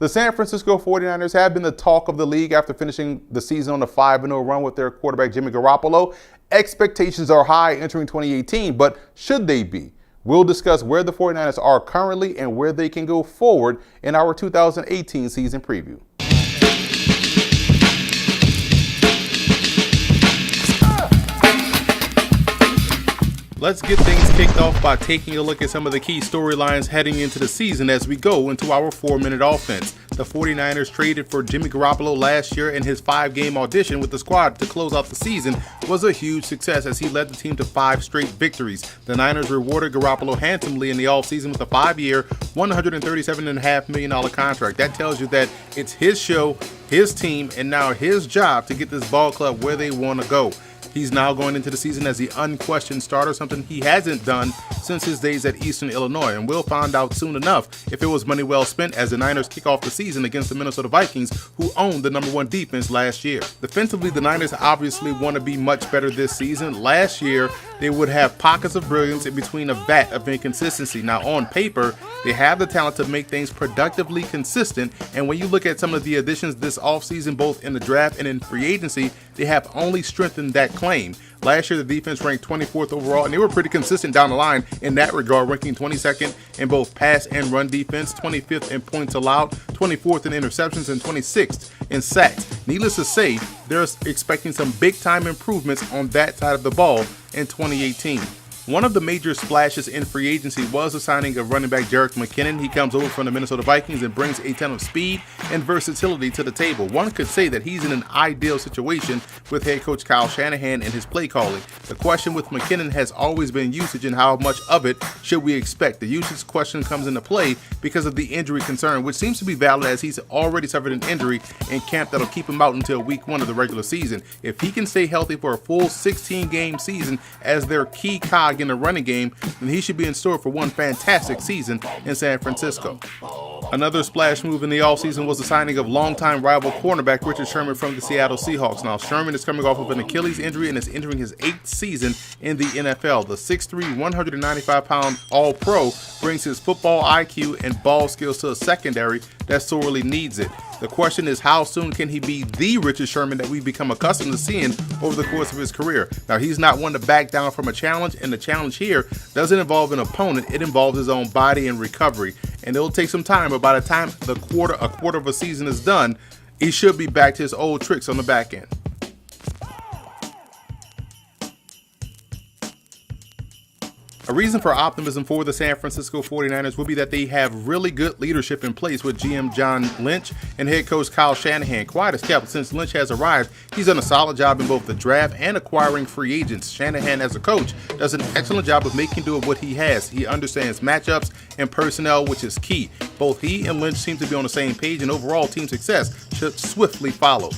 The San Francisco 49ers have been the talk of the league after finishing the season on a 5-0 run with their quarterback Jimmy Garoppolo. Expectations are high entering 2018, but should they be? We'll discuss where the 49ers are currently and where they can go forward in our 2018 season preview. Let's get things kicked off by taking a look at some of the key storylines heading into the season as we go into our 4-minute offense. The 49ers traded for Jimmy Garoppolo last year, and his 5-game audition with the squad to close out the season was a huge success as he led the team to 5 straight victories. The Niners rewarded Garoppolo handsomely in the offseason with a 5-year, $137.5 million contract. That tells you that it's his show, his team, and now his job to get this ball club where they want to go. He's now going into the season as the unquestioned starter, something he hasn't done since his days at Eastern Illinois, and we'll find out soon enough if it was money well spent as the Niners kick off the season against the Minnesota Vikings, who owned the #1 defense last year. Defensively, the Niners obviously want to be much better this season. Last year, they would have pockets of brilliance in between a vat of inconsistency. Now, on paper, they have the talent to make things productively consistent, and when you look at some of the additions this offseason, both in the draft and in free agency, they have only strengthened that claim. Last year, the defense ranked 24th overall, and they were pretty consistent down the line in that regard, ranking 22nd in both pass and run defense, 25th in points allowed, 24th in interceptions, and 26th in sacks. Needless to say, they're expecting some big-time improvements on that side of the ball in 2018. One of the major splashes in free agency was the signing of running back Jerick McKinnon. He comes over from the Minnesota Vikings and brings a ton of speed and versatility to the table. One could say that he's in an ideal situation with head coach Kyle Shanahan and his play calling. The question with McKinnon has always been usage and how much of it should we expect. The usage question comes into play because of the injury concern, which seems to be valid as he's already suffered an injury in camp that'll keep him out until week 1 of the regular season. If he can stay healthy for a full 16-game season as their key cog in the running game, then he should be in store for one fantastic season in San Francisco. Another splash move in the offseason was the signing of longtime rival cornerback Richard Sherman from the Seattle Seahawks. Now, Sherman is coming off of an Achilles injury and is entering his 8th season in the NFL. The 6'3", 195-pound All-Pro brings his football IQ and ball skills to a secondary that sorely needs it. The question is, how soon can he be the Richard Sherman that we've become accustomed to seeing over the course of his career? Now, he's not one to back down from a challenge, and the challenge here doesn't involve an opponent. It involves his own body and recovery, and it'll take some time, but by the time a quarter of a season is done, he should be back to his old tricks on the back end. A reason for optimism for the San Francisco 49ers will be that they have really good leadership in place with GM John Lynch and head coach Kyle Shanahan. Quiet as kept since Lynch has arrived, he's done a solid job in both the draft and acquiring free agents. Shanahan, as a coach, does an excellent job of making do with what he has. He understands matchups and personnel, which is key. Both he and Lynch seem to be on the same page, and overall team success should swiftly follow.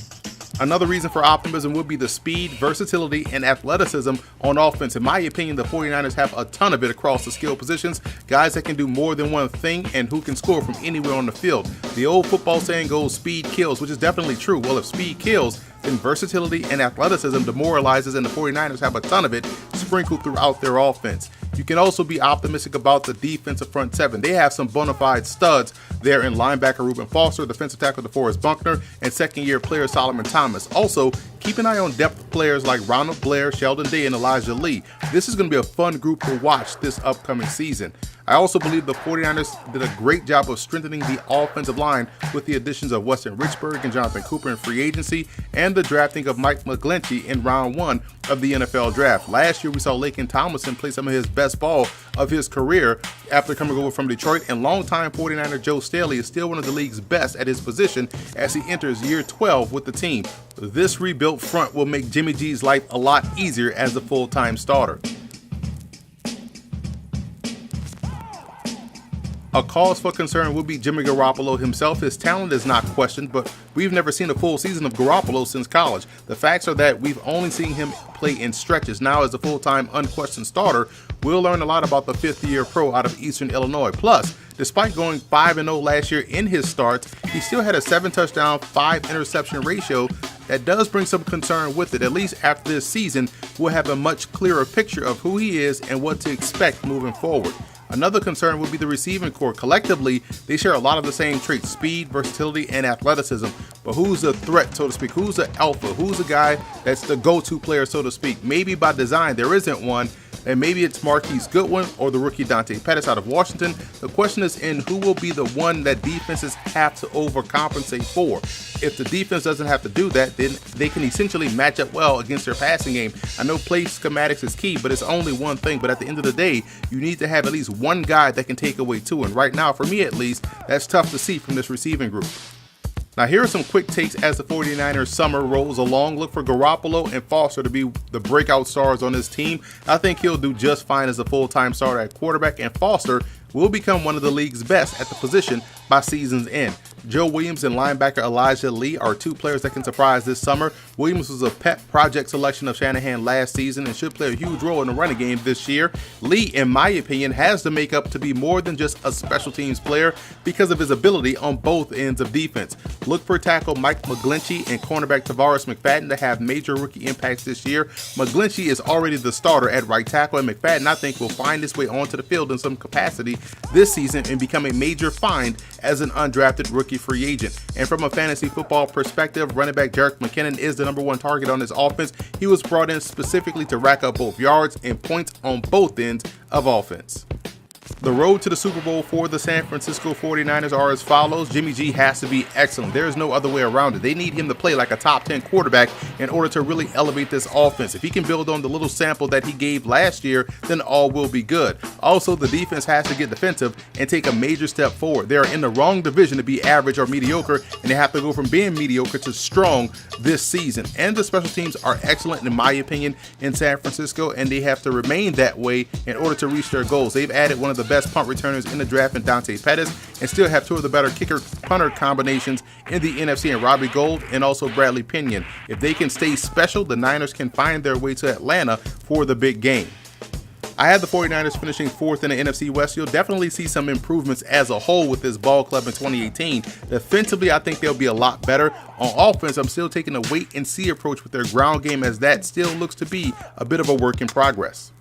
Another reason for optimism would be the speed, versatility, and athleticism on offense. In my opinion, the 49ers have a ton of it across the skill positions, guys that can do more than one thing and who can score from anywhere on the field. The old football saying goes, speed kills, which is definitely true. Well, if speed kills, then versatility and athleticism demoralizes, and the 49ers have a ton of it sprinkled throughout their offense. You can also be optimistic about the defensive front seven. They have some bona fide studs there in linebacker Reuben Foster, defensive tackle DeForest Buckner, and second-year player Solomon Thomas. Also, keep an eye on depth players like Ronald Blair, Sheldon Day, and Elijah Lee. This is going to be a fun group to watch this upcoming season. I also believe the 49ers did a great job of strengthening the offensive line with the additions of Weston Richburg and Jonathan Cooper in free agency and the drafting of Mike McGlinchey in round 1 of the NFL draft. Last year, we saw Laken Tomlinson play some of his best ball of his career after coming over from Detroit, and longtime 49er Joe Staley is still one of the league's best at his position as he enters year 12 with the team. This rebuilt front will make Jimmy G's life a lot easier as a full-time starter. A cause for concern would be Jimmy Garoppolo himself. His talent is not questioned, but we've never seen a full season of Garoppolo since college. The facts are that we've only seen him play in stretches. Now, as a full-time, unquestioned starter, we'll learn a lot about the fifth-year pro out of Eastern Illinois. Plus, despite going 5-0 last year in his starts, he still had a 7-touchdown, 5-interception ratio that does bring some concern with it. At least after this season, we'll have a much clearer picture of who he is and what to expect moving forward. Another concern would be the receiving core. Collectively, they share a lot of the same traits: speed, versatility, and athleticism. But who's the threat, so to speak? Who's the alpha? Who's the guy that's the go-to player, so to speak? Maybe by design there isn't one, and maybe it's Marquise Goodwin or the rookie Dante Pettis out of Washington. The question is in who will be the one that defenses have to overcompensate for. If the defense doesn't have to do that, then they can essentially match up well against their passing game. I know play schematics is key, but it's only one thing. But at the end of the day, you need to have at least one guy that can take away two. And right now, for me at least, that's tough to see from this receiving group. Now, here are some quick takes as the 49ers summer rolls along. Look for Garoppolo and Foster to be the breakout stars on this team. I think he'll do just fine as a full-time starter at quarterback, and Foster will become one of the league's best at the position by season's end. Joe Williams and linebacker Elijah Lee are two players that can surprise this summer. Williams was a pet project selection of Shanahan last season and should play a huge role in the running game this year. Lee, in my opinion, has the makeup to be more than just a special teams player because of his ability on both ends of defense. Look for tackle Mike McGlinchey and cornerback Tavares McFadden to have major rookie impacts this year. McGlinchey is already the starter at right tackle, and McFadden, I think, will find his way onto the field in some capacity this season and become a major find as an undrafted rookie free agent. And from a fantasy football perspective, running back Jerick McKinnon is the #1 target on this offense. He was brought in specifically to rack up both yards and points on both ends of offense. The road to the Super Bowl for the San Francisco 49ers are as follows. Jimmy G has to be excellent. There is no other way around it. They need him to play like a top 10 quarterback in order to really elevate this offense. If he can build on the little sample that he gave last year, then all will be good. Also, the defense has to get defensive and take a major step forward. They are in the wrong division to be average or mediocre, and they have to go from being mediocre to strong this season. And the special teams are excellent, in my opinion, in San Francisco, and they have to remain that way in order to reach their goals. They've added one of the best punt returners in the draft in Dante Pettis, and still have two of the better kicker-punter combinations in the NFC in Robbie Gould and also Bradley Pinion. If they can stay special, the Niners can find their way to Atlanta for the big game. I have the 49ers finishing 4th in the NFC West. You'll definitely see some improvements as a whole with this ball club in 2018. Defensively, I think they'll be a lot better. On offense, I'm still taking a wait-and-see approach with their ground game, as that still looks to be a bit of a work in progress.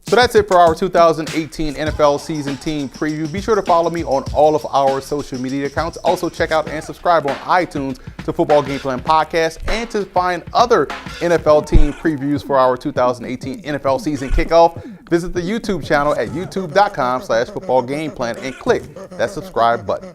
So that's it for our 2018 NFL season team preview. Be sure to follow me on all of our social media accounts. Also, check out and subscribe on iTunes to Football Game Plan Podcast, and to find other NFL team previews for our 2018 NFL season kickoff, visit the YouTube channel at youtube.com/footballgameplan and click that subscribe button.